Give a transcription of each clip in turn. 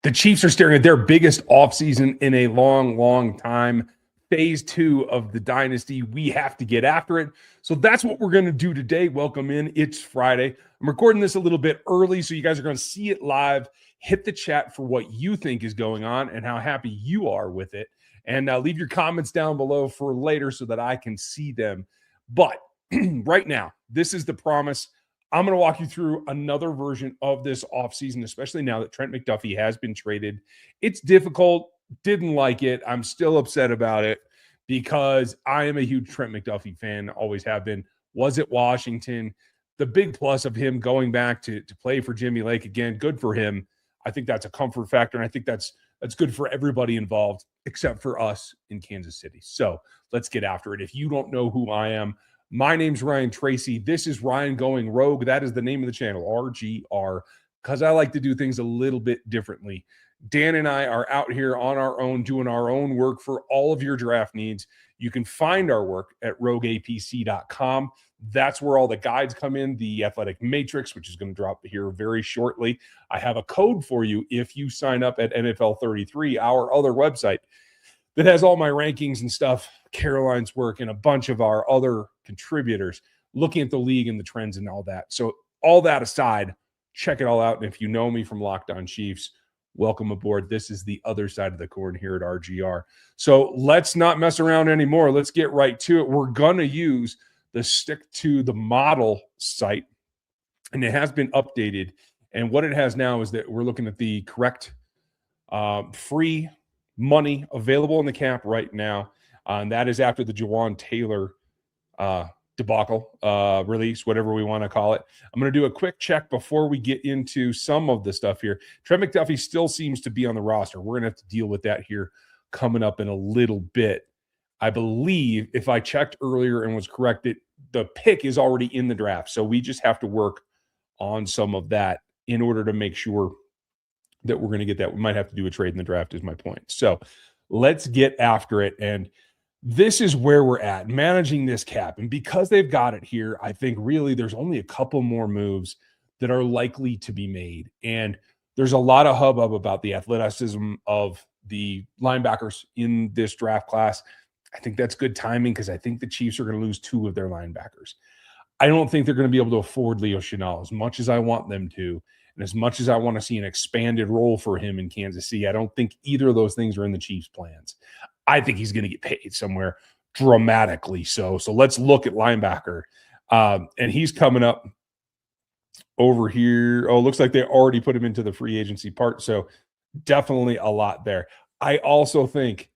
The Chiefs are staring at their biggest offseason in a long, long time. Phase 2 of the dynasty. We have to get after it. So that's what we're going to do today. Welcome in. It's Friday. I'm recording this a little bit early, so you guys are going to see it live. Hit the chat for what you think is going on and how happy you are with it. And leave your comments down below for later so that I can see them. But right now, this is the promise. I'm going to walk you through another version of this offseason, especially now that Trent McDuffie has been traded. It's difficult. Didn't like it. I'm still upset about it because I am a huge Trent McDuffie fan, always have been. Was at Washington. The big plus of him going back to play for Jimmy Lake again, good for him. I think that's a comfort factor, and I think that's good for everybody involved except for us in Kansas City. So let's get after it. If you don't know who I am, my name's Ryan Tracy. This is Ryan Going Rogue. That is the name of the channel, RGR, because I like to do things a little bit differently. Dan and I are out here on our own, doing our own work for all of your draft needs. You can find our work at rogueapc.com. That's where all the guides come in, the athletic matrix, which is going to drop here very shortly. I have a code for you if you sign up at NFL 33, our other website that has all my rankings and stuff, Caroline's work, and a bunch of our other contributors looking at the league and the trends and all that. So all that aside, check it all out. And if you know me from Locked On Chiefs, welcome aboard. This is the other side of the coin here at RGR. So let's not mess around anymore. Let's get right to it. We're going to use the Stick to the Model site, and it has been updated. And what it has now is that we're looking at the correct free money available in the cap right now. And that is after the Jawan Taylor debacle, release, whatever we want to call it. I'm going to do a quick check before we get into some of the stuff here. Trent McDuffie still seems to be on the roster. We're going to have to deal with that here coming up in a little bit. I believe if I checked earlier and was corrected, the pick is already in the draft. So we just have to work on some of that in order to make sure that we're going to get that. We might have to do a trade in the draft is my point. So let's get after it. And this is where we're at, managing this cap. And because they've got it here, I think really there's only a couple more moves that are likely to be made. And there's a lot of hubbub about the athleticism of the linebackers in this draft class. I think that's good timing because I think the Chiefs are going to lose 2 of their linebackers. I don't think they're going to be able to afford Leo Chenal as much as I want them to. And as much as I want to see an expanded role for him in Kansas City, I don't think either of those things are in the Chiefs' plans. I think he's going to get paid somewhere dramatically. So let's look at linebacker. And he's coming up over here. Oh, looks like they already put him into the free agency part. So definitely a lot there. I also think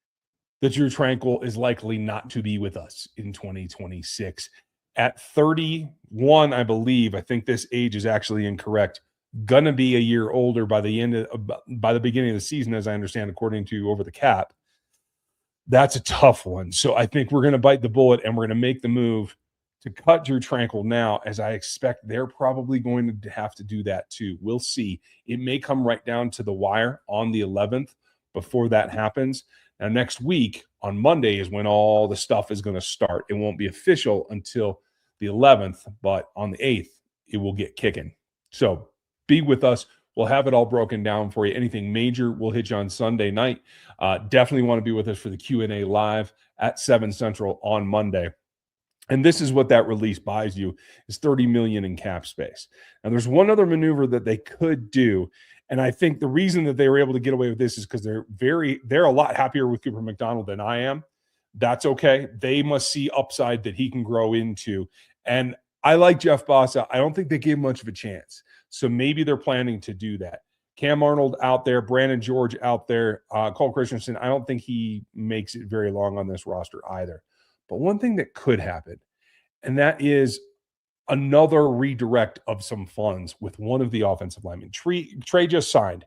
that Drew Tranquill is likely not to be with us in 2026. At 31, I believe, I think this age is actually incorrect, gonna be a year older by the beginning of the season, as I understand, according to Over the Cap. That's a tough one. So I think we're going to bite the bullet and we're going to make the move to cut Drew Tranquill now, as I expect they're probably going to have to do that too. We'll see. It may come right down to the wire on the 11th before that happens. Now, next week on Monday is when all the stuff is going to start. It won't be official until the 11th, but on the 8th, it will get kicking. So be with us. We'll have it all broken down for you. Anything major, we'll hit you on Sunday night. Definitely want to be with us for the Q&A live at 7 Central on Monday. And this is what that release buys you, is $30 million in cap space. Now, there's one other maneuver that they could do, and I think the reason that they were able to get away with this is because they're a lot happier with Cooper McDonald than I am. That's okay. They must see upside that he can grow into. And I like Jeff Bossa. I don't think they gave much of a chance. So maybe they're planning to do that. Cam Arnold out there, Brandon George out there, Cole Christensen, I don't think he makes it very long on this roster either. But one thing that could happen, and that is another redirect of some funds with one of the offensive linemen. Trey just signed.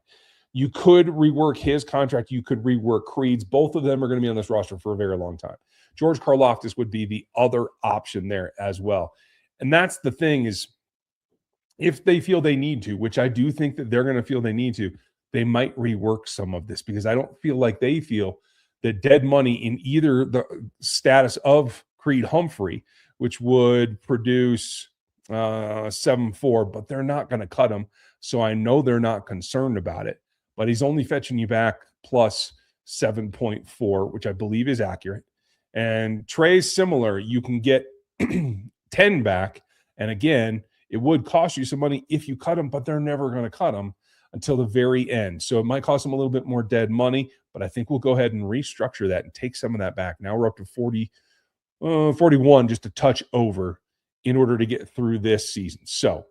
You could rework his contract. You could rework Creed's. Both of them are going to be on this roster for a very long time. George Karlaftis would be the other option there as well. And that's the thing is, if they feel they need to, which I do think that they're going to feel they need to, they might rework some of this, because I don't feel like they feel that dead money in either the status of Creed Humphrey, which would produce 7.4, but they're not going to cut him. So I know they're not concerned about it. but he's only fetching you back plus 7.4, which I believe is accurate. And Trey's similar. You can get 10 back. And again, it would cost you some money if you cut him, but they're never going to cut him until the very end. So it might cost them a little bit more dead money, but I think we'll go ahead and restructure that and take some of that back. Now we're up to 41, just a touch over in order to get through this season. So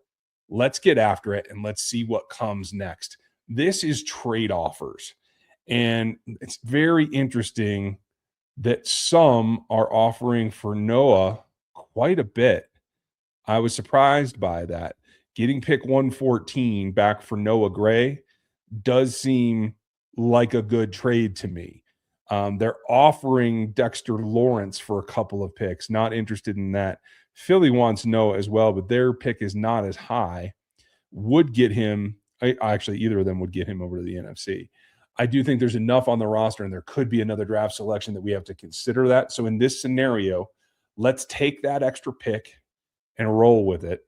let's get after it and let's see what comes next. This is trade offers. And it's very interesting that some are offering for Noah quite a bit. I was surprised by that. Getting pick 114 back for Noah Gray does seem like a good trade to me. They're offering Dexter Lawrence for a couple of picks. Not interested in that. Philly wants Noah as well, but their pick is not as high. Would get him, actually, either of them would get him over to the NFC. I do think there's enough on the roster, and there could be another draft selection that we have to consider that. So in this scenario, let's take that extra pick and roll with it.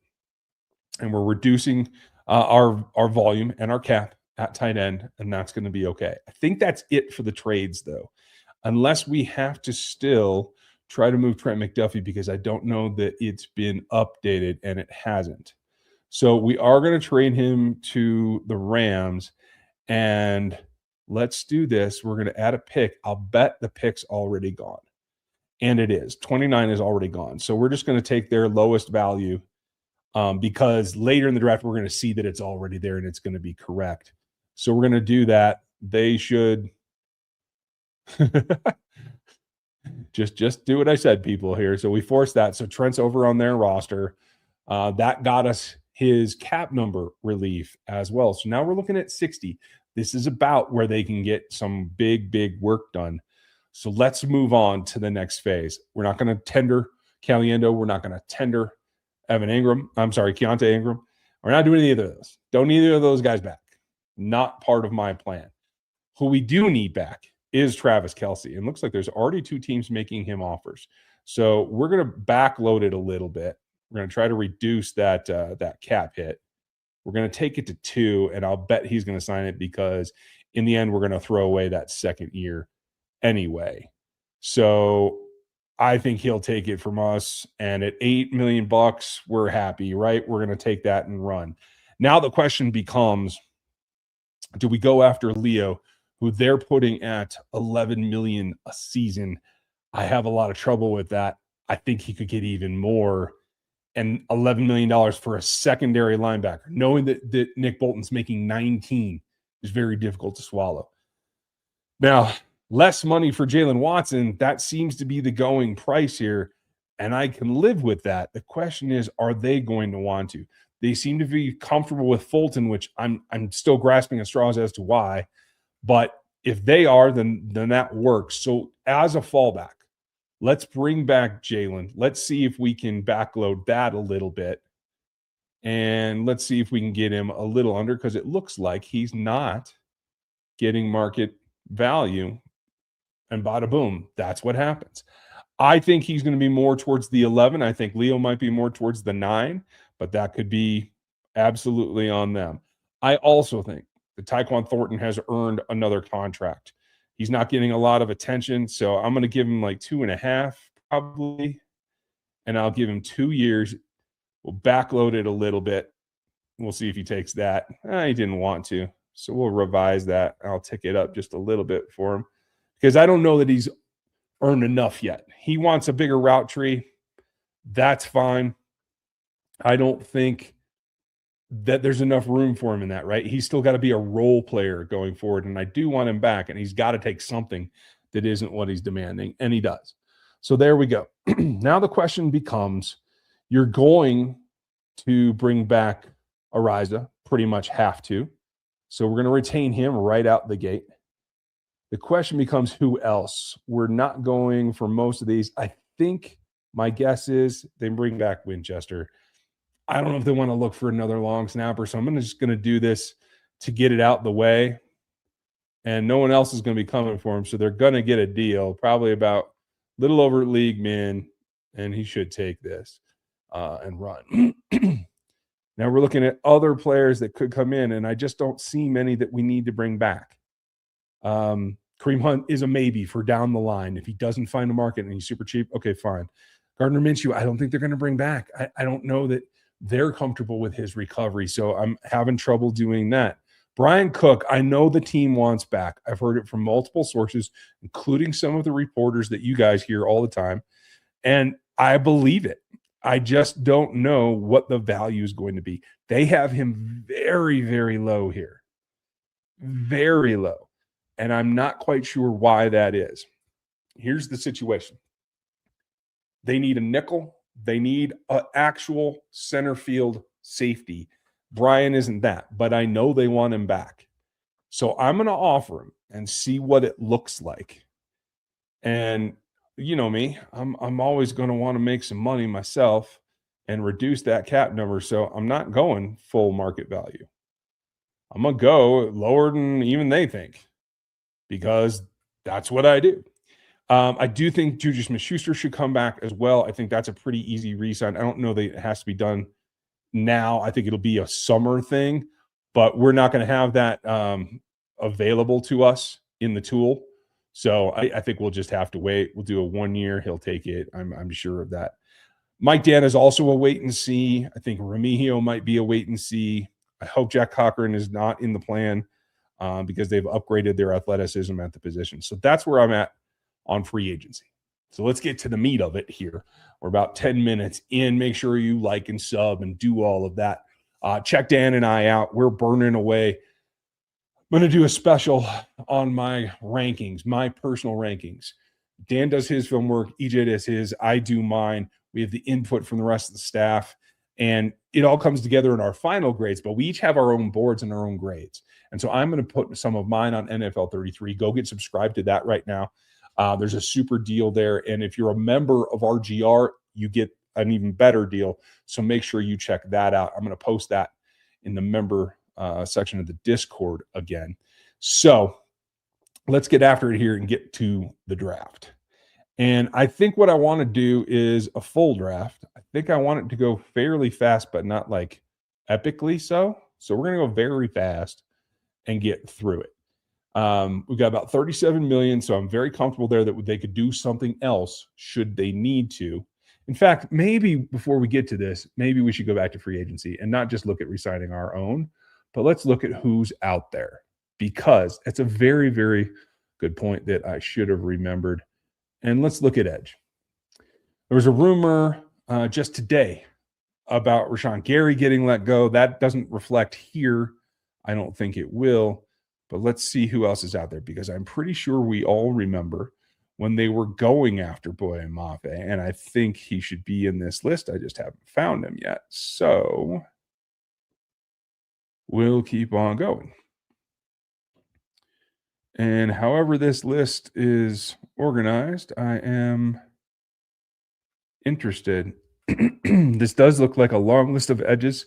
And we're reducing our volume and our cap at tight end, and that's going to be okay. I think that's it for the trades, though, unless we have to still try to move Trent McDuffie, because I don't know that it's been updated, and it hasn't. So we are going to trade him to the Rams, and let's do this. We're going to add a pick. I'll bet the pick's already gone, and it is. 29 is already gone. So we're just going to take their lowest value, because later in the draft, we're going to see that it's already there and it's going to be correct. So we're going to do that. They should just do what I said, people, here. So we forced that. So Trent's over on their roster. That got us his cap number relief as well. So now we're looking at 60. This is about where they can get some big work done. So let's move on to the next phase. We're not going to tender Caliendo. We're not going to tender Keontae Ingram. We're not doing either of those. Don't need either of those guys back. Not part of my plan. Who we do need back is Travis Kelce. And looks like there's already 2 teams making him offers. So we're going to backload it a little bit. We're going to try to reduce that cap hit. We're going to take it to 2, and I'll bet he's going to sign it, because in the end, we're going to throw away that second year anyway. So I think he'll take it from us. And at $8 million, we're happy, right? We're going to take that and run. Now the question becomes, do we go after Leo, who they're putting at $11 million a season? I have a lot of trouble with that. I think he could get even more. And $11 million for a secondary linebacker, knowing that Nick Bolton's making 19, is very difficult to swallow. Now, less money for Jaylen Watson, that seems to be the going price here, and I can live with that. The question is, are they going to want to? They seem to be comfortable with Fulton, which I'm still grasping at straws as to why. But if they are, then that works. So as a fallback, let's bring back Jaylen. Let's see if we can backload that a little bit. And let's see if we can get him a little under, because it looks like he's not getting market value. And bada boom, that's what happens. I think he's going to be more towards the 11. I think Leo might be more towards the 9, but that could be absolutely on them. I also think that Tyquan Thornton has earned another contract. He's not getting a lot of attention, so I'm going to give him like 2.5 probably, and I'll give him 2 years. We'll backload it a little bit. We'll see if he takes that. He didn't want to, so we'll revise that. I'll tick it up just a little bit for him, because I don't know that he's earned enough yet. He wants a bigger route tree. That's fine. I don't think that there's enough room for him in that, right? He's still got to be a role player going forward, and I do want him back, and he's got to take something that isn't what he's demanding, and he does. So there we go. Now the question becomes, you're going to bring back Ariza, pretty much have to. So we're going to retain him right out the gate. The question becomes, who else? We're not going for most of these. I think my guess is they bring back Winchester. I don't know if they want to look for another long snapper, so I'm just going to do this to get it out the way. And no one else is going to be coming for him, so they're going to get a deal, probably about a little over league min, and he should take this and run. Now we're looking at other players that could come in, and I just don't see many that we need to bring back. Kareem Hunt is a maybe for down the line. If he doesn't find a market and he's super cheap, okay, fine. Gardner Minshew, I don't think they're going to bring back. I don't know that they're comfortable with his recovery, so I'm having trouble doing that. Brian Cook, I know the team wants back. I've heard it from multiple sources, including some of the reporters that you guys hear all the time, and I believe it. I just don't know what the value is going to be. They have him very, very low here. Very low. And I'm not quite sure why that is. Here's the situation. They need a nickel. They need an actual center field safety. Brian isn't that, but I know they want him back. So I'm going to offer him and see what it looks like. And you know me, I'm always going to want to make some money myself and reduce that cap number. So I'm not going full market value. I'm going to go lower than even they think because that's what I do. I do think Juju Smith-Schuster should come back as well. I think that's a pretty easy re-sign. I don't know that it has to be done now. I think it'll be a summer thing, but we're not going to have that available to us in the tool. So I think we'll just have to wait. We'll do a 1 year. He'll take it. I'm sure of that. Mike Dan is also a wait and see. I think Remigio might be a wait and see. I hope Jack Cochran is not in the plan because they've upgraded their athleticism at the position. So that's where I'm at on free agency. So let's get to the meat of it here. We're about 10 minutes in. Make sure you like and sub and do all of that. Check Dan and I out. We're burning away. I'm going to do a special on my rankings, my personal rankings. Dan does his film work. EJ does his. I do mine. We have the input from the rest of the staff. And it all comes together in our final grades, but we each have our own boards and our own grades. And so I'm going to put some of mine on NFL 33. Go get subscribed to that right now. There's a super deal there. And if you're a member of RGR, you get an even better deal. So make sure you check that out. I'm going to post that in the member section of the Discord again. So let's get after it here and get to the draft. And I think what I want to do is a full draft. I think I want it to go fairly fast, but not like epically so. So we're going to go very fast and get through it. We've got about 37 million, so I'm very comfortable there that they could do something else should they need to. In fact, maybe before we get to this, maybe we should go back to free agency and not just look at re-signing our own, but let's look at who's out there because it's a very, very good point that I should have remembered. And let's look at edge. There was a rumor just today about Rashawn Gary getting let go. That doesn't reflect here. I don't think it will. But let's see who else is out there because I'm pretty sure we all remember when they were going after Boye and Mafe. And I think he should be in this list. I just haven't found him yet. So we'll keep on going. And however this list is organized, I am interested. This does look like a long list of edges,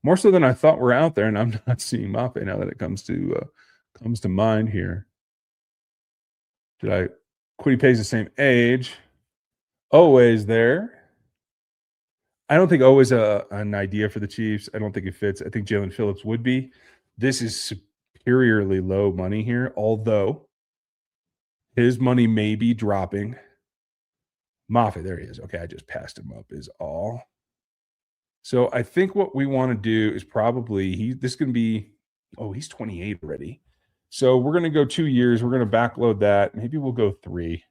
more so than I thought were out there. And I'm not seeing Mafe now that it comes to mind here. Did I Quiddy Pay's the same age? Always there. I don't think always an idea for the Chiefs. I don't think it fits. I think Jaylen Phillips would be. This is superiorly low money here, although his money may be dropping. Mafe, there he is. Okay, I just passed him up is all. So I think what we want to do is probably this is going to be, he's 28 already. So we're going to go 2 years. We're going to backload that. Maybe we'll go 3.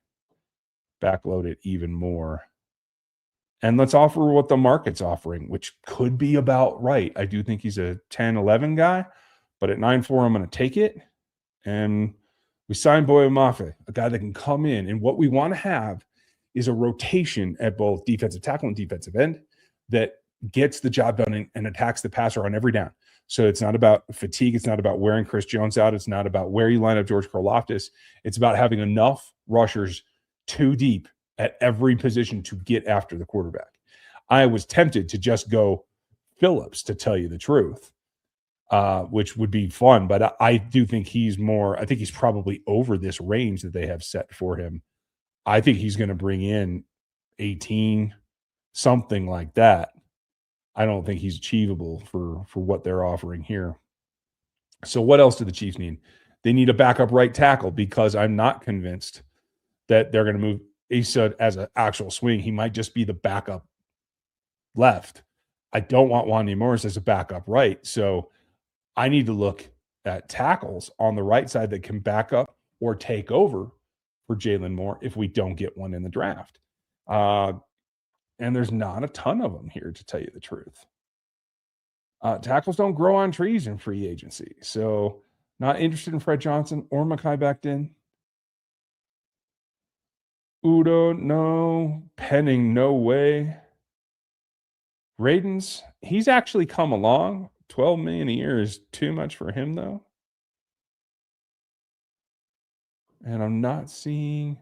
Backload it even more. And let's offer what the market's offering, which could be about right. I do think he's a 10, 11 guy, but at 9.4, I'm going to take it. And we signed Boye Mafe, a guy that can come in. And what we want to have is a rotation at both defensive tackle and defensive end that gets the job done and attacks the passer on every down. So it's not about fatigue. It's not about wearing Chris Jones out. It's not about where you line up George Karlaftis. It's about having enough rushers too deep at every position to get after the quarterback. I was tempted to just go Phillips, to tell you the truth, which would be fun. But I do think I think he's probably over this range that they have set for him. I think he's going to bring in 18, something like that. I don't think he's achievable for what they're offering here. So what else do the Chiefs need? They need a backup right tackle because I'm not convinced that they're going to move Asa as an actual swing. He might just be the backup left. I don't want Wanya Morris as a backup right. So I need to look at tackles on the right side that can back up or take over for Jaylen Moore if we don't get one in the draft. And there's not a ton of them here, to tell you the truth. Tackles don't grow on trees in free agency. So not interested in Fred Johnson or Makai Becton. Udo, no. Penning, no way. Radens, he's actually come along. $12 million a year is too much for him, though. And I'm not seeing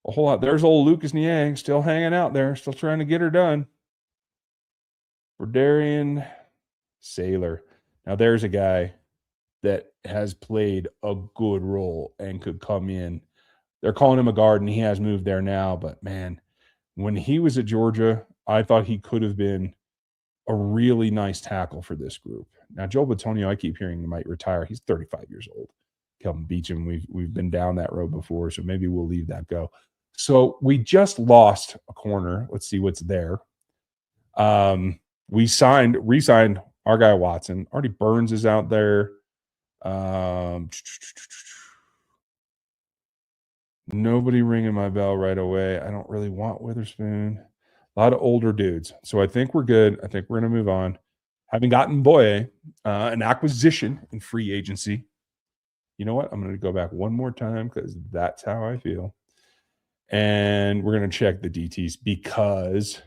a whole lot. There's old Lucas Niang still hanging out there, still trying to get her done. For Darian Saylor. Now, there's a guy that has played a good role and could come in. They're calling him a guard, and he has moved there now. But, man, when he was at Georgia, I thought he could have been a really nice tackle for this group. Now, Joel Bitonio, I keep hearing he might retire. He's 35 years old. Kelvin Beacham, we've been down that road before, so maybe we'll leave that go. So we just lost a corner. Let's see what's there. We re-signed our guy Watson. Artie Burns is out there. Nobody ringing my bell right away. I don't really want Witherspoon. A lot of older dudes. So I think we're good. I think we're going to move on. Having gotten Boye, an acquisition in free agency. You know what? I'm going to go back one more time because that's how I feel. And we're going to check the DTs because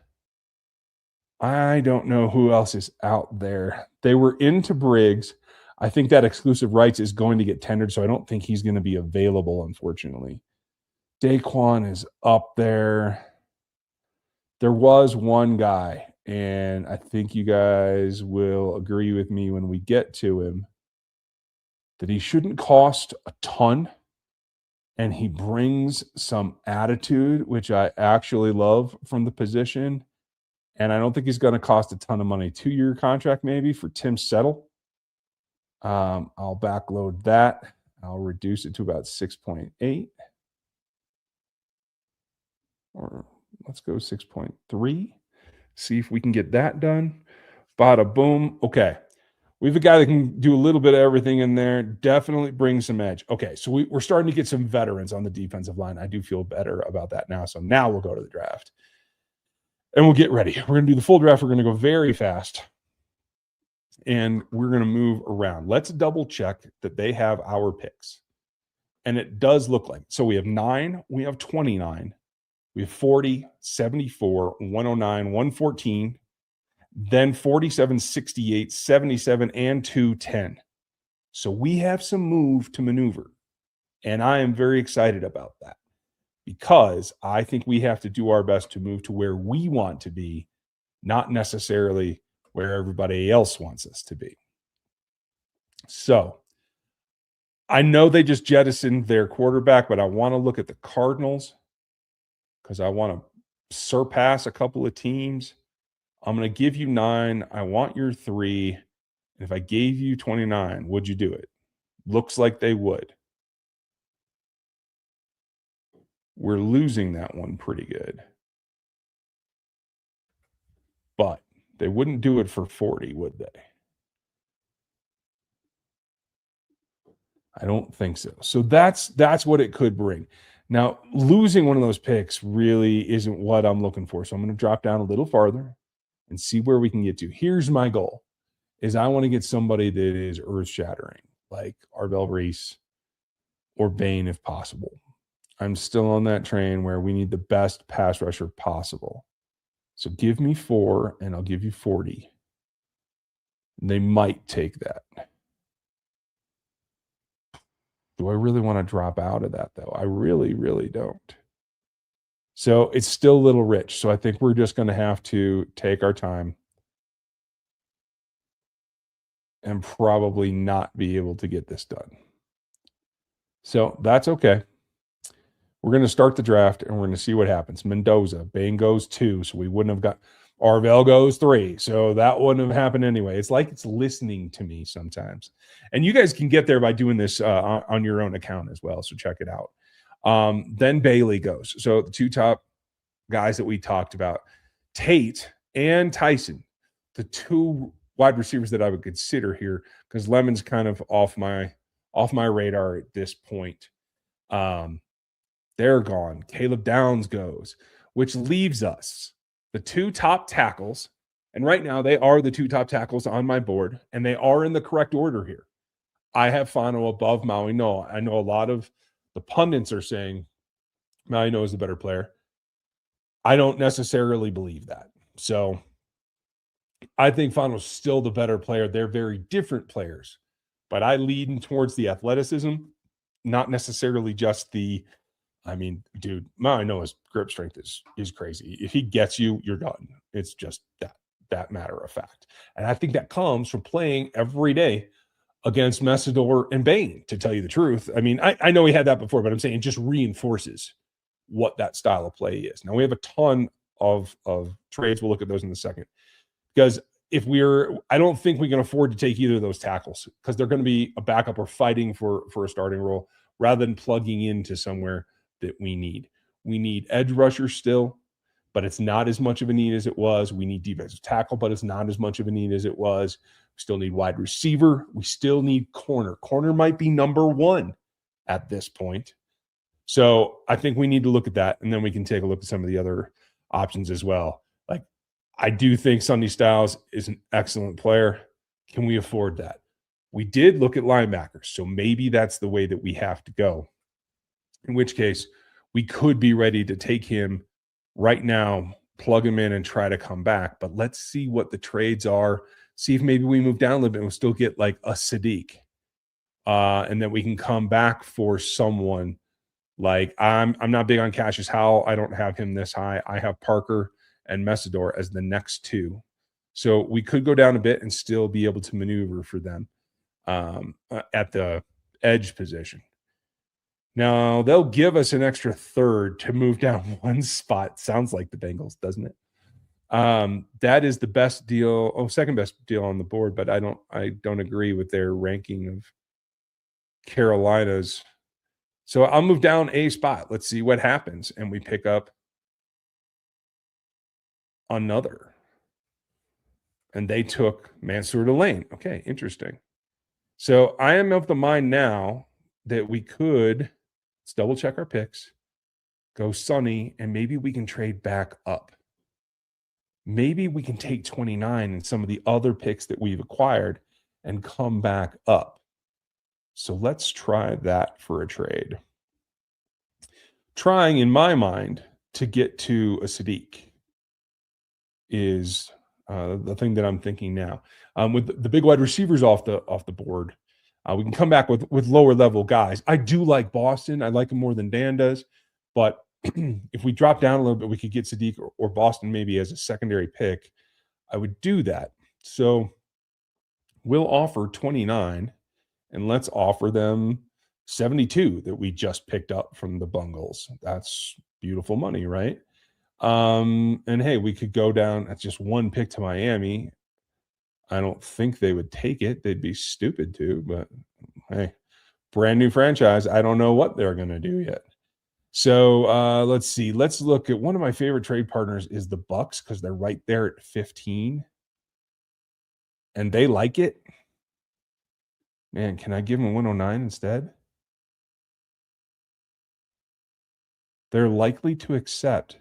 I don't know who else is out there. They were into Briggs. I think that exclusive rights is going to get tendered, so I don't think he's going to be available, unfortunately. Daquan is up there. There was one guy, and I think you guys will agree with me when we get to him, that he shouldn't cost a ton, and he brings some attitude, which I actually love from the position, and I don't think he's going to cost a ton of money. 2-year contract maybe for Tim Settle. I'll backload that. I'll reduce it to about 6.8. Or let's go 6.3. See if we can get that done. Bada boom. Okay. We have a guy that can do a little bit of everything in there. Definitely bring some edge. Okay, so we're starting to get some veterans on the defensive line. I do feel better about that now. So now we'll go to the draft. And we'll get ready. We're going to do the full draft. We're going to go very fast. And we're going to move around. Let's double check that they have our picks. And it does look like. So we have 9. We have 29. We have 40, 74, 109, 114. Then 47, 68, 77, and 210. So we have some move to maneuver. And I am very excited about that because I think we have to do our best to move to where we want to be, not necessarily where everybody else wants us to be. So I know they just jettisoned their quarterback, but I want to look at the Cardinals because I want to surpass a couple of teams. I'm going to give you 9. I want your 3. And if I gave you 29, would you do it? Looks like they would. We're losing that one pretty good. But they wouldn't do it for 40, would they? I don't think so. So that's what it could bring. Now, losing one of those picks really isn't what I'm looking for. So I'm going to drop down a little farther and see where we can get to. Here's my goal, is I want to get somebody that is earth-shattering, like Arbel Reese or Bain if possible. I'm still on that train where we need the best pass rusher possible. So give me 4, and I'll give you 40. They might take that. Do I really want to drop out of that, though? I really, really don't. So it's still a little rich. So I think we're just going to have to take our time and probably not be able to get this done. So that's okay. We're going to start the draft, and we're going to see what happens. Mendoza, Bain goes 2, so we wouldn't have got. Arvell goes 3. So that wouldn't have happened anyway. It's like it's listening to me sometimes. And you guys can get there by doing this on your own account as well. So check it out. Then Bailey goes. So the two top guys that we talked about, Tate and Tyson, the two wide receivers that I would consider here, because Lemon's kind of off my radar at this point. They're gone. Caleb Downs goes, which leaves us the two top tackles. And right now they are the two top tackles on my board, and they are in the correct order here. I have Fano above Maui Noa. I know a lot of the pundits are saying Maui Noa is the better player. I don't necessarily believe that. So I think Fano's still the better player. They're very different players, but I lean towards the athleticism, not necessarily just the, I mean, dude, Maui Noa's grip strength is crazy. If he gets you, you're done. It's just that matter of fact. And I think that comes from playing every day against Messidor and Bain, to tell you the truth. I mean, I know he had that before, but I'm saying it just reinforces what that style of play is. Now we have a ton of trades. We'll look at those in a second. Because I don't think we can afford to take either of those tackles, because they're going to be a backup or fighting for a starting role rather than plugging into somewhere that we need. We need edge rushers still, but it's not as much of a need as it was. We need defensive tackle, but it's not as much of a need as it was. We still need wide receiver. We still need corner. Corner might be number 1 at this point. So I think we need to look at that, and then we can take a look at some of the other options as well. Like, I do think Sonny Stowers is an excellent player. Can we afford that? We did look at linebackers, so maybe that's the way that we have to go. In which case, we could be ready to take him right now, plug him in, and try to come back. But let's see what the trades are. See if maybe we move down a little bit and we'll still get like a Sadiq. And then we can come back for someone like, I'm not big on Cassius Howell. I don't have him this high. I have Parker and Messidor as the next 2. So we could go down a bit and still be able to maneuver for them at the edge position. Now, they'll give us an extra 3rd to move down 1 spot. Sounds like the Bengals, doesn't it? That is the best deal. Second best deal on the board, but I don't agree with their ranking of Carolina's. So I'll move down a spot. Let's see what happens. And we pick up another. And they took Mansour Delane. Okay, interesting. So I am of the mind now that we could, let's double check our picks, go Sonny, and maybe we can trade back up. Maybe we can take 29 and some of the other picks that we've acquired and come back up. So let's try that for a trade. Trying, in my mind, to get to a Sadiq is the thing that I'm thinking now. With the big wide receivers off the board, we can come back with lower level guys. I do like Boston. I like him more than Dan does. But if we drop down a little bit, we could get Sadiq or Boston maybe as a secondary pick. I would do that. So we'll offer 29, and let's offer them 72 that we just picked up from the Bungles. That's beautiful money, right? And hey, we could go down. That's just 1 pick to Miami. I don't think they would take it. They'd be stupid to, but hey, brand new franchise. I don't know what they're going to do yet. So let's see. Let's look at one of my favorite trade partners is the Bucks, because they're right there at 15. And they like it. Man, can I give them 109 instead? They're likely to accept.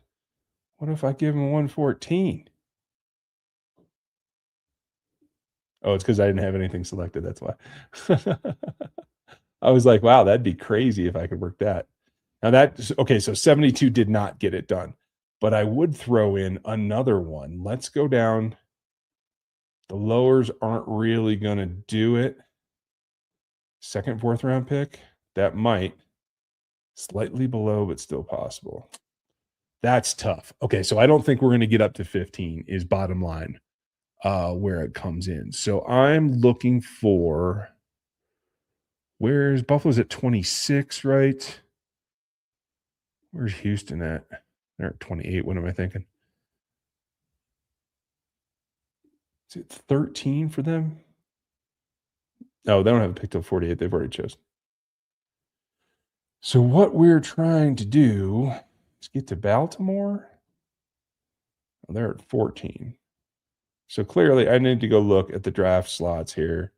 What if I give them 114? Oh, it's because I didn't have anything selected. That's why. I was like, wow, that'd be crazy if I could work that. Now okay, so 72 did not get it done, but I would throw in another one. Let's go down. The lowers aren't really going to do it. 2nd, 4th round pick, that might. Slightly below, but still possible. That's tough. Okay, so I don't think we're going to get up to 15 is bottom line where it comes in. So I'm looking for, where's Buffalo's at 26, right? Where's Houston at? They're at 28. What am I thinking? Is it 13 for them? No, they don't have a pick till 48. They've already chosen. So what we're trying to do is get to Baltimore. Oh, they're at 14. So clearly I need to go look at the draft slots here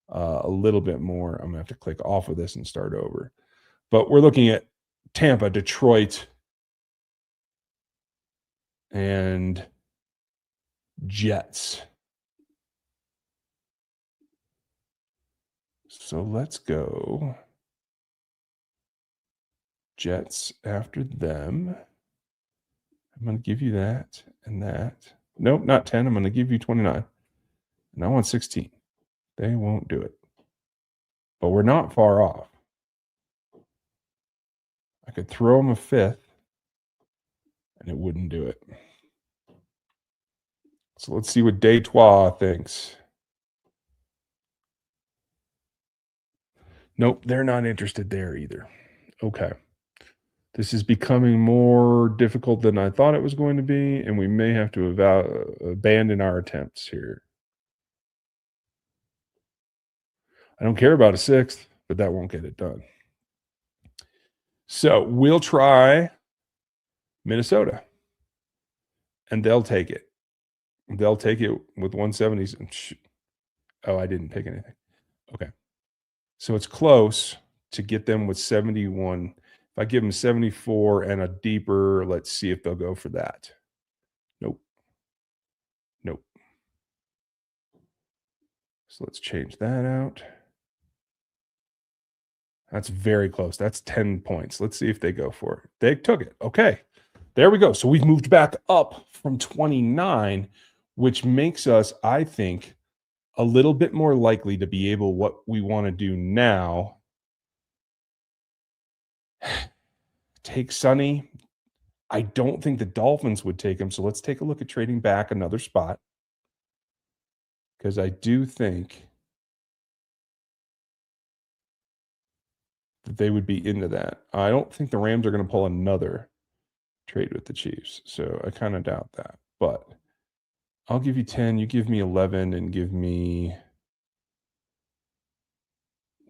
a little bit more. I'm going to have to click off of this and start over. But we're looking at Tampa, Detroit, and Jets. So let's go Jets after them. I'm going to give you that and that. Nope, not 10. I'm going to give you 29. And I want 16. They won't do it. But we're not far off. I could throw them a 5th, and it wouldn't do it. So let's see what Detroit thinks. Nope, they're not interested there either. Okay. This is becoming more difficult than I thought it was going to be, and we may have to abandon our attempts here. I don't care about a 6th, but that won't get it done. So we'll try Minnesota, and they'll take it. They'll take it with 170s. Oh, I didn't pick anything. Okay. So it's close to get them with 71. If I give them 74 and a deeper, let's see if they'll go for that. Nope. Nope. So let's change that out. That's very close. That's 10 points. Let's see if they go for it. They took it. Okay. There we go. So we've moved back up from 29, which makes us, I think, a little bit more likely to be able what we want to do now. Take Sonny. I don't think the Dolphins would take him. So let's take a look at trading back another spot. Because I do think that they would be into that. I don't think the Rams are going to pull another trade with the Chiefs. So I kind of doubt that. But I'll give you 10. You give me 11 and give me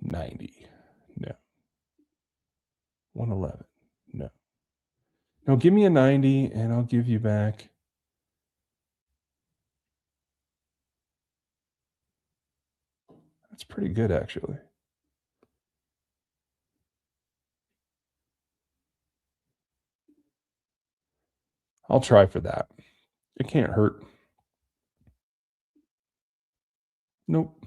90. No. 111. No. No, give me a 90 and I'll give you back. That's pretty good, actually. I'll try for that. It can't hurt. Nope.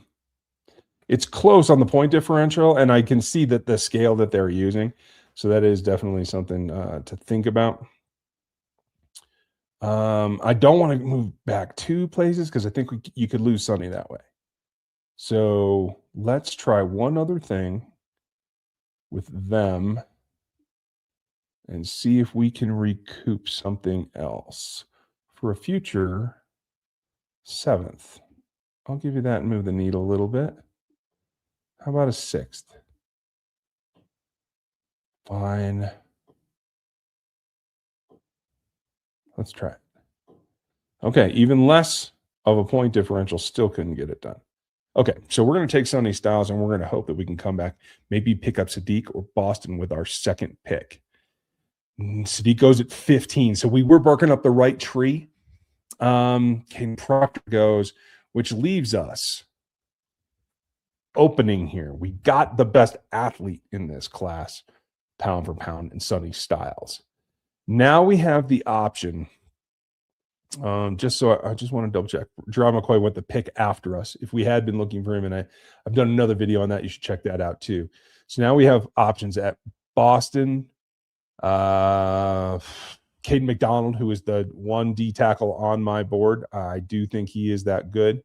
It's close on the point differential, and I can see that the scale that they're using. So that is definitely something to think about. I don't want to move back 2 places because I think you could lose Sonny that way. So let's try one other thing with them and see if we can recoup something else for a future 7th. I'll give you that and move the needle a little bit. How about a 6th? Fine. Let's try it. Okay, even less of a point differential, still couldn't get it done. Okay, so we're going to take Sonny Styles and we're going to hope that we can come back, maybe pick up Sadiq or Boston with our 2nd pick. Sadiq goes at 15, so we were barking up the right tree. King Proctor goes, which leaves us opening here. We got the best athlete in this class, pound for pound, in Sonny Styles. Now we have the option. I just want to double check. Gerard McCoy went the pick after us. If we had been looking for him, and I've done another video on that, you should check that out too. So now we have options at Boston. Caden McDonald, who is the 1D tackle on my board. I do think he is that good.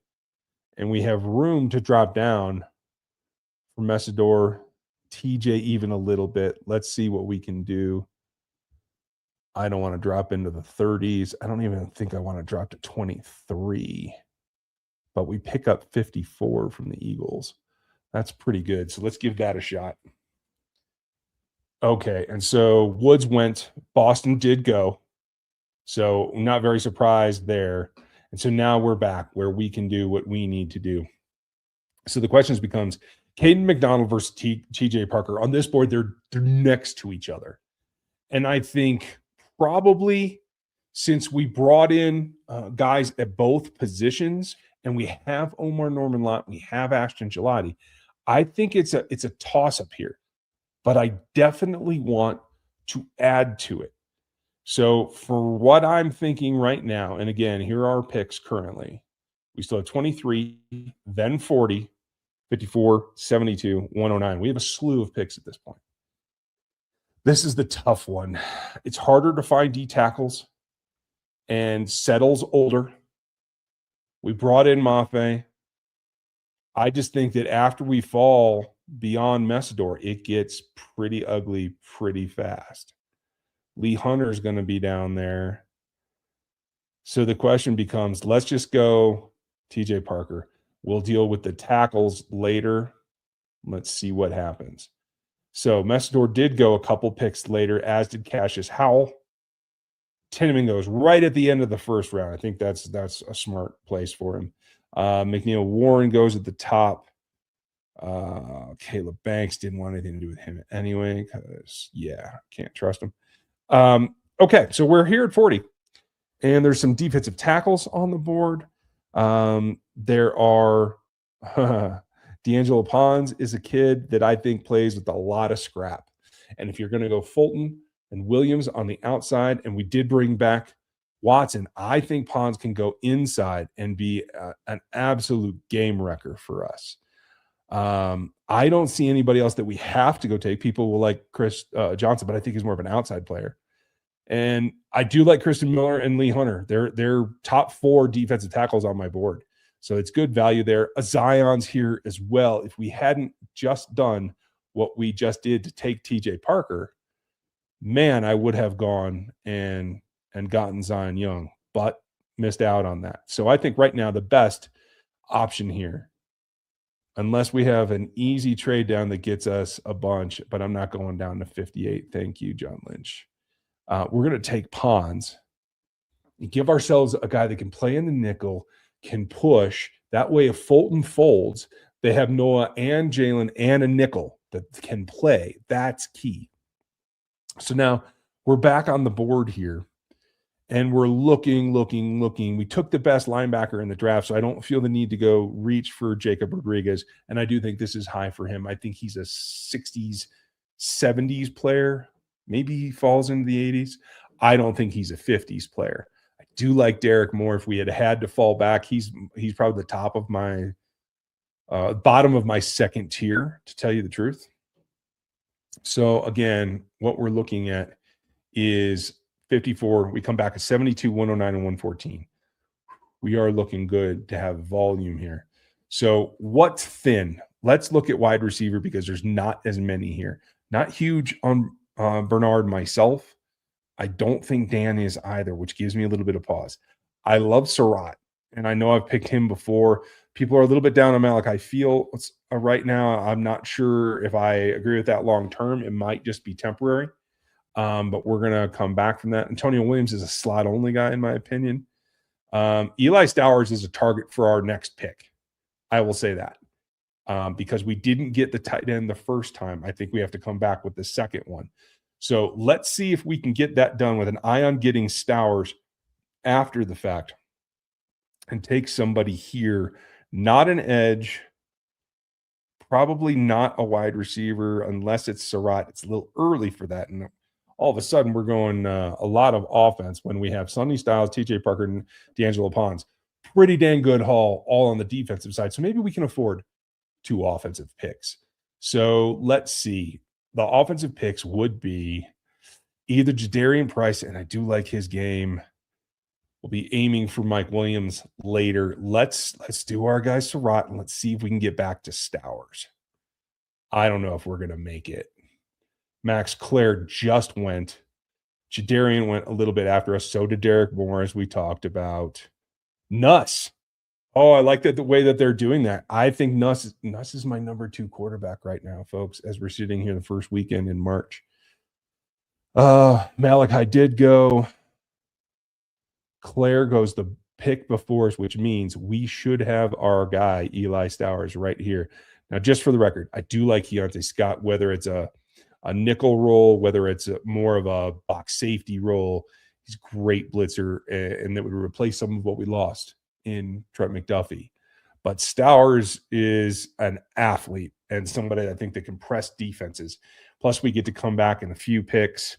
And we have room to drop down for Messidor, TJ even a little bit. Let's see what we can do. I don't want to drop into the 30s. I don't even think I want to drop to 23. But we pick up 54 from the Eagles. That's pretty good. So let's give that a shot. Okay, and so Woods went. Boston did go. So not very surprised there. And And so now we're back where we can do what we need to do. So the question becomes Caden McDonald versus TJ Parker. On this board, they're next to each other. And I think probably since we brought in guys at both positions and we have Omar Norman-Lott, we have Ashton Gelati, I think it's a toss-up here. But I definitely want to add to it. So for what I'm thinking right now, and again, here are our picks currently. We still have 23, then 40, 54, 72, 109. We have a slew of picks at this point. This is the tough one. It's harder to find D tackles, and Settle's older. We brought in Mafe. I just think that after we fall beyond Messidor, it gets pretty ugly pretty fast. Lee Hunter's going to be down there. So the question becomes, let's just go TJ Parker. We'll deal with the tackles later. Let's see what happens. So Messidor did go a couple picks later, as did Cassius Howell. Tinneman goes right at the end of the first round. I think that's a smart place for him. McNeil Warren goes at the top. Caleb Banks didn't want anything to do with him anyway, because, can't trust him. Okay, so we're here at 40, and there's some defensive tackles on the board. There are D'Angelo Pons is a kid that I think plays with a lot of scrap. And if you're going to go Fulton and Williams on the outside, and we did bring back Watson, I think Pons can go inside and be an absolute game wrecker for us. I don't see anybody else that we have to go take. People will like Chris Johnson, but I think he's more of an outside player. And I do like Christian Miller and Lee Hunter. They're top 4 defensive tackles on my board. So it's good value there. A Zion's here as well. If we hadn't just done what we just did to take TJ Parker, man, I would have gone and gotten Zion Young, but missed out on that. So I think right now the best option here, unless we have an easy trade down that gets us a bunch, but I'm not going down to 58. Thank you, John Lynch. We're going to take Pons and give ourselves a guy that can play in the nickel, can push. That way, if Fulton folds, they have Noah and Jaylen and a nickel that can play. That's key. So now we're back on the board here, and we're looking. We took the best linebacker in the draft, so I don't feel the need to go reach for Jacob Rodriguez, and I do think this is high for him. I think he's a 60s, 70s player. Maybe he falls into the 80s. I don't think he's a 50s player. I do like Derek Moore. If we had to fall back, he's probably the top of my bottom of my second tier, to tell you the truth. So again, what we're looking at is 54. We come back at 72, 109, and 114. We are looking good to have volume here. So what's thin? Let's look at wide receiver, because there's not as many here. Not huge on Bernard myself. I don't think Dan is either, which gives me a little bit of pause. I love Surratt, and I know I've picked him before. People are a little bit down on Malik. I feel right now, I'm not sure if I agree with that long term. It might just be temporary, but we're going to come back from that. Antonio Williams is a slot-only guy, in my opinion. Eli Stowers is a target for our next pick. I will say that. Because we didn't get the tight end the first time. I think we have to come back with the second one. So let's see if we can get that done with an eye on getting Stowers after the fact and take somebody here, not an edge, probably not a wide receiver unless it's Surratt. It's a little early for that. And all of a sudden we're going a lot of offense when we have Sonny Styles, TJ Parker, and D'Angelo Pons. Pretty dang good haul all on the defensive side. So maybe we can afford 2 offensive picks. So let's see. The offensive picks would be either Jadarian Price, and I do like his game. We'll be aiming for Mike Williams later. Let's do our guy Surratt, and let's see if we can get back to Stowers. I don't know if we're going to make it. Max Clare just went. Jadarian went a little bit after us. So did Derek Moore, as we talked about. Nuss. Oh, I like that the way that they're doing that. I think Nuss is my number 2 quarterback right now, folks, as we're sitting here the first weekend in March. Malachi did go. Claire goes the pick before us, which means we should have our guy, Eli Stowers, right here. Now, just for the record, I do like Keontae Scott, whether it's a nickel role, whether it's more of a box safety role. He's a great blitzer, and that would replace some of what we lost in Trent McDuffie. But Stowers is an athlete and somebody I think that can press defenses. Plus, we get to come back in a few picks.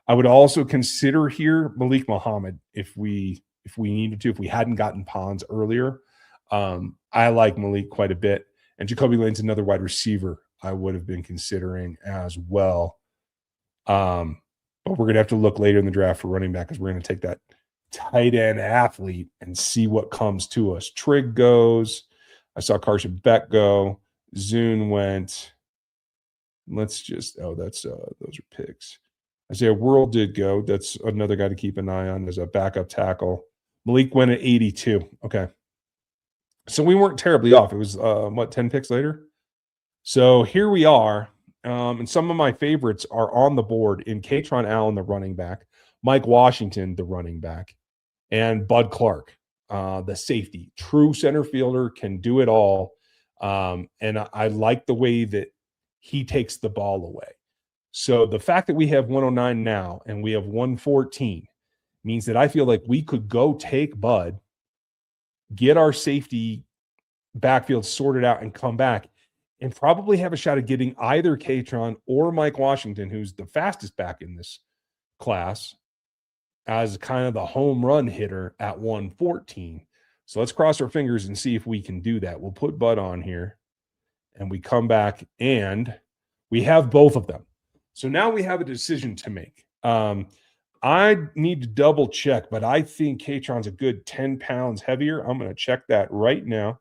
I would also consider here Malik Muhammad if we needed to, if we hadn't gotten Pons earlier. I like Malik quite a bit. And Jacoby Lane's another wide receiver I would have been considering as well. But we're going to have to look later in the draft for running back because we're going to take that tight end athlete and see what comes to us. Trigg goes. I saw Carson Beck go. Zune went. Let's just, those are picks. Isaiah World did go. That's another guy to keep an eye on as a backup tackle. Malik went at 82. Okay. So we weren't terribly off. It was, 10 picks later? So here we are. And some of my favorites are on the board in Katron Allen, the running back, Mike Washington, the running back, and Bud Clark, the safety. True center fielder, can do it all. And I like the way that he takes the ball away. So the fact that we have 109 now and we have 114 means that I feel like we could go take Bud, get our safety backfield sorted out, and come back and probably have a shot at getting either Katron or Mike Washington, who's the fastest back in this class, as kind of the home run hitter at 114. So let's cross our fingers and see if we can do that. We'll put Bud on here and we come back and we have both of them. So now we have a decision to make. I need to double check, but I think Katron's a good 10 pounds heavier. I'm going to check that right now.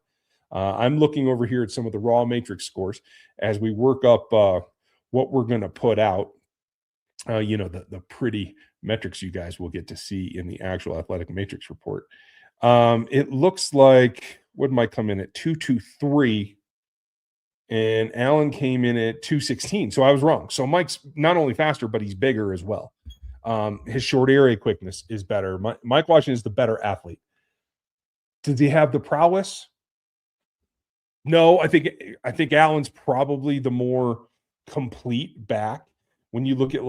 I'm looking over here at some of the raw matrix scores as we work up what we're going to put out. The pretty metrics you guys will get to see in the actual athletic matrix report. It looks like, what might come in at 223, and Allen came in at 216. So I was wrong. So Mike's not only faster, but he's bigger as well. His short area quickness is better. Mike Washington is the better athlete. Does he have the prowess? No, I think Allen's probably the more complete back. When you look at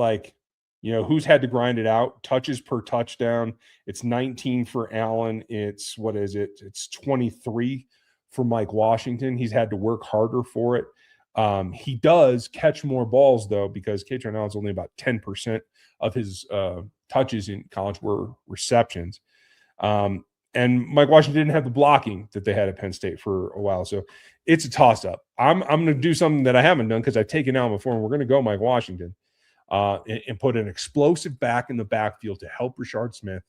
who's had to grind it out, touches per touchdown, it's 19 for Allen. It's 23 for Mike Washington. He's had to work harder for it. He does catch more balls though, because Katron Allen's only about 10% of his touches in college were receptions. And Mike Washington didn't have the blocking that they had at Penn State for a while. So it's a toss-up. I'm going to do something that I haven't done because I've taken Allen before, and we're going to go Mike Washington and put an explosive back in the backfield to help Rashard Smith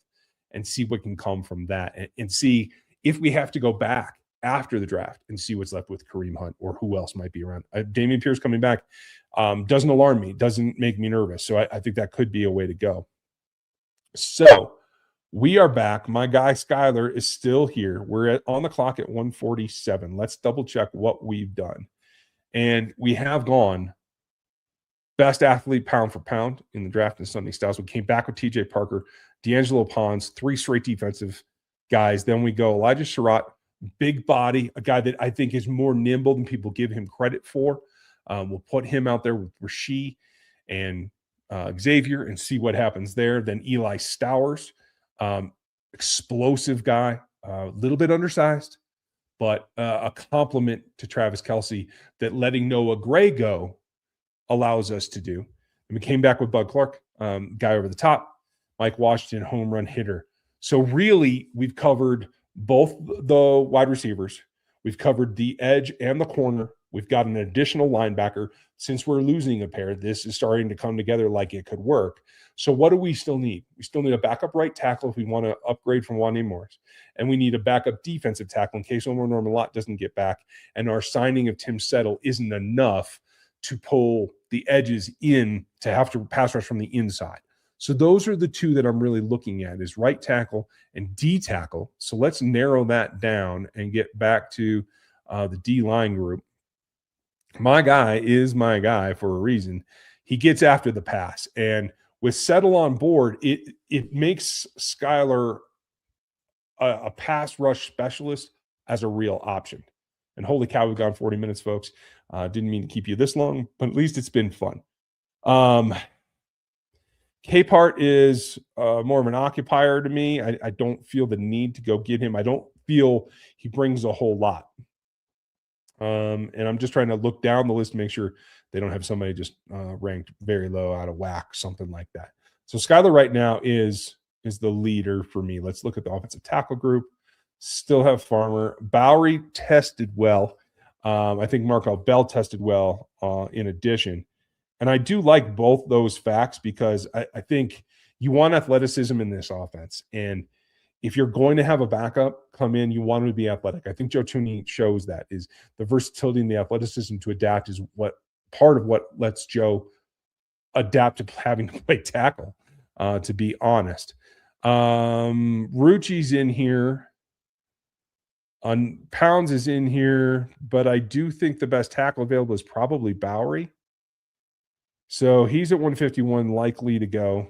and see what can come from that, and see if we have to go back after the draft and see what's left with Kareem Hunt or who else might be around. Dameon Pierce coming back doesn't alarm me, doesn't make me nervous. So I think that could be a way to go. So we are back. My guy Skyler is still here. We're on the clock at 147. Let's double check what we've done. And we have gone best athlete pound for pound in the draft in Sonny Styles. We came back with TJ Parker, D'Angelo Pons, 3 straight defensive guys. Then we go Elijah Surratt, big body, a guy that I think is more nimble than people give him credit for. We'll put him out there with Rasheed and Xavier and see what happens there. Then Eli Stowers, explosive guy, a little bit undersized, but a compliment to Travis Kelce that letting Noah Gray go allows us to do. And we came back with Bud Clark, guy over the top, Mike Washington, home run hitter. So really, we've covered both the wide receivers. We've covered the edge and the corner. We've got an additional linebacker. Since we're losing a pair, this is starting to come together like it could work. So what do we still need? We still need a backup right tackle if we want to upgrade from Wande Morris. And we need a backup defensive tackle in case Omar Norman Lott doesn't get back. And our signing of Tim Settle isn't enough to pull the edges in to have to pass rush from the inside. So those are the two that I'm really looking at, is right tackle and D tackle. So let's narrow that down and get back to the D line group. My guy is my guy for a reason. He gets after the pass. And with Settle on board, it makes Skyler a pass rush specialist as a real option. And holy cow, we've gone 40 minutes, folks. Didn't mean to keep you this long, but at least it's been fun. Capehart is more of an occupier to me. I don't feel the need to go get him. I don't feel he brings a whole lot. And I'm just trying to look down the list to make sure they don't have somebody just ranked very low, out of whack, something like that. So Skylar right now is the leader for me. Let's look at the offensive tackle group. Still have Farmer. Bowery tested well. I think Markel Bell tested well in addition. And I do like both those facts because I think you want athleticism in this offense. And if you're going to have a backup come in, you want him to be athletic. I think Joe Tooney shows that is the versatility and the athleticism to adapt is what part of what lets Joe adapt to having to play tackle, to be honest. Rucci's in here. Pounds is in here, but I do think the best tackle available is probably Bowery. So he's at 151, likely to go.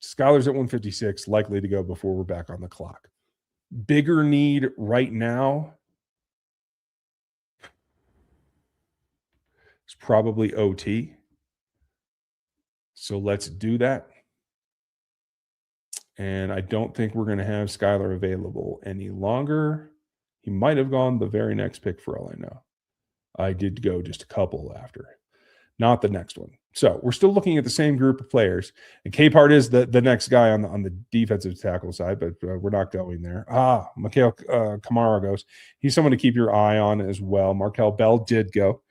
Skylar's at 156, likely to go before we're back on the clock. Bigger need right now is probably OT. So let's do that. And I don't think we're going to have Skylar available any longer. He might have gone the very next pick for all I know. I did go just a couple after, not the next one. So we're still looking at the same group of players. And Capehart is the next guy on the defensive tackle side, but we're not going there. Mikhail Kamara goes. He's someone to keep your eye on as well. Markel Bell did go.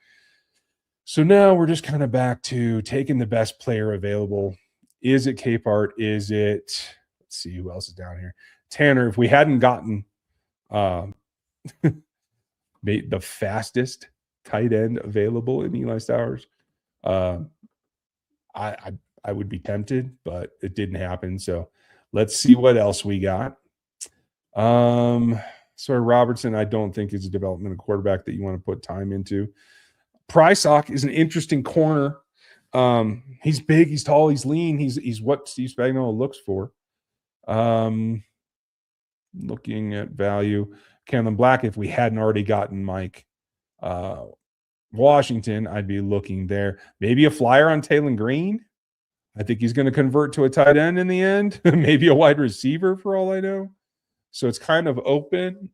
So now we're just kind of back to taking the best player available. Is it Capehart? Is it, let's see who else is down here. Tanner, if we hadn't gotten the fastest tight end available in Eli Stowers, I would be tempted, but it didn't happen. So let's see what else we got. Sorry, Robertson, I don't think is a developmental quarterback that you want to put time into. Prysock is an interesting corner. He's big, he's tall, he's lean. He's what Steve Spagnuolo looks for. Looking at value. Camden Black, if we hadn't already gotten Mike Washington, I'd be looking there. Maybe a flyer on Taylon Green. I think he's going to convert to a tight end in the end. Maybe a wide receiver for all I know. So it's kind of open.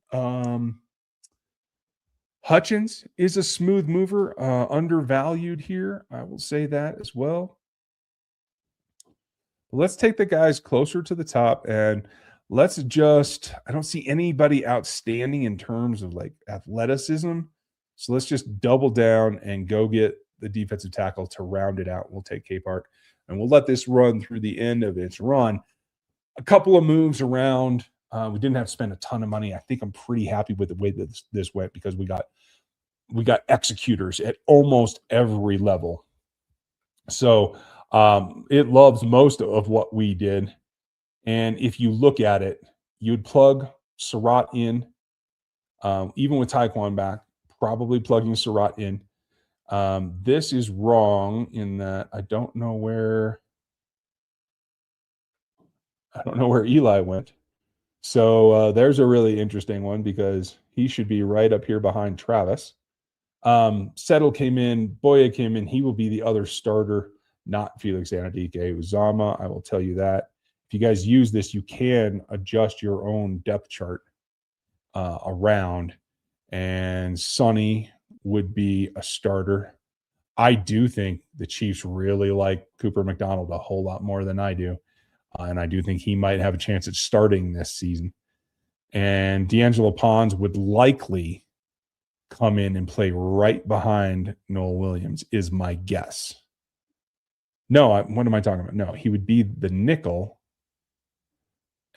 Hutchins is a smooth mover, undervalued here. I will say that as well. Let's take the guys closer to the top and let's just, I don't see anybody outstanding in terms of like athleticism. So let's just double down and go get the defensive tackle to round it out. We'll take Capehart and we'll let this run through the end of its run. A couple of moves around. We didn't have to spend a ton of money. I think I'm pretty happy with the way that this went because we got executors at almost every level. So it loves most of what we did. And if you look at it, you'd plug Surratt in, even with Tyquan back, probably plugging Surratt in. This is wrong in that I don't know where Eli went. So there's a really interesting one because he should be right up here behind Travis. Settle came in, Boye came in. He will be the other starter, not Felix Anadike Uzama. I will tell you that. If you guys use this, you can adjust your own depth chart around. And Sonny would be a starter. I do think the Chiefs really like Cooper McDonald a whole lot more than I do. And I do think he might have a chance at starting this season. And D'Angelo Pons would likely come in and play right behind Noel Williams is my guess. No, what am I talking about? No, he would be the nickel.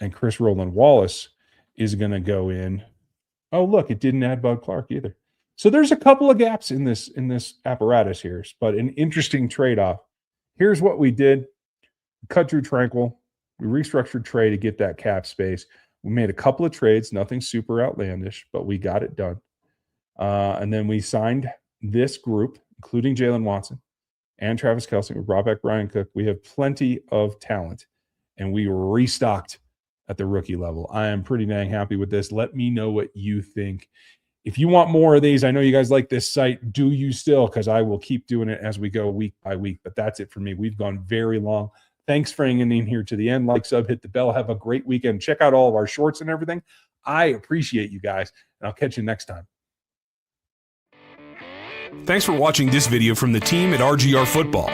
And Chris Rowland Wallace is going to go in. Oh, look, it didn't add Bud Clark either. So there's a couple of gaps in this apparatus here, but an interesting trade-off. Here's what we did. Cut Drew Tranquil. We restructured trade to get that cap space. We made a couple of trades, nothing super outlandish, but we got it done. And then we signed this group, including Jaylen Watson and Travis Kelce. We brought back Brian Cook. We have plenty of talent, and we restocked at the rookie level. I am pretty dang happy with this. Let me know what you think. If you want more of these, I know you guys like this site. Do you still? Because I will keep doing it as we go week by week. But that's it for me. We've gone very long. Thanks for hanging in here to the end. Like, sub, hit the bell. Have a great weekend. Check out all of our shorts and everything. I appreciate you guys, and I'll catch you next time. Thanks for watching this video from the team at RGR Football.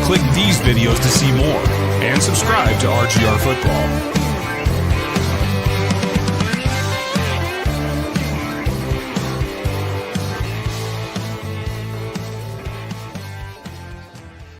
Click these videos to see more and subscribe to RGR Football.